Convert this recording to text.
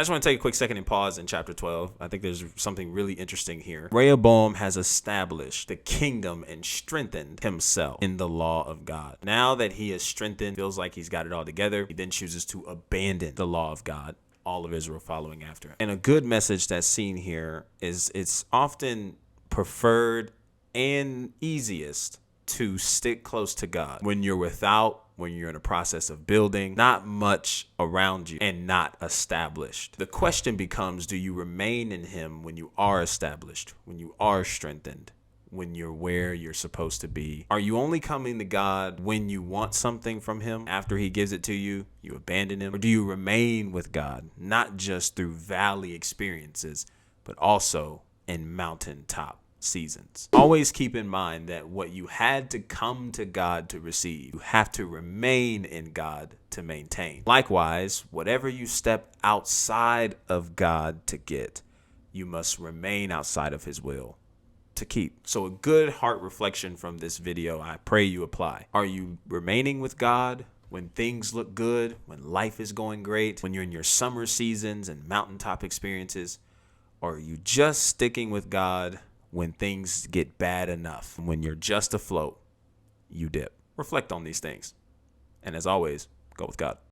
I just want to take a quick second and pause in chapter 12. I think there's something really interesting here. Rehoboam has established the kingdom and strengthened himself in the law of God. Now that he is strengthened, feels like he's got it all together, he then chooses to abandon the law of God, all of Israel following after him. And a good message that's seen here is it's often preferred and easiest to stick close to God when you're without, when you're in a process of building, not much around you and not established. The question becomes, do you remain in him when you are established, when you are strengthened, when you're where you're supposed to be? Are you only coming to God when you want something from him? After he gives it to you, you abandon him? Or do you remain with God, not just through valley experiences, but also in mountaintop seasons? Always keep in mind that what you had to come to God to receive, you have to remain in God to maintain. Likewise, whatever you step outside of God to get, you must remain outside of his will to keep. So a good heart reflection from this video, I pray you apply. Are you remaining with God when things look good, when life is going great, when you're in your summer seasons and mountaintop experiences? Or are you just sticking with God when things get bad enough? When you're just afloat, you dip. Reflect on these things. And as always, go with God.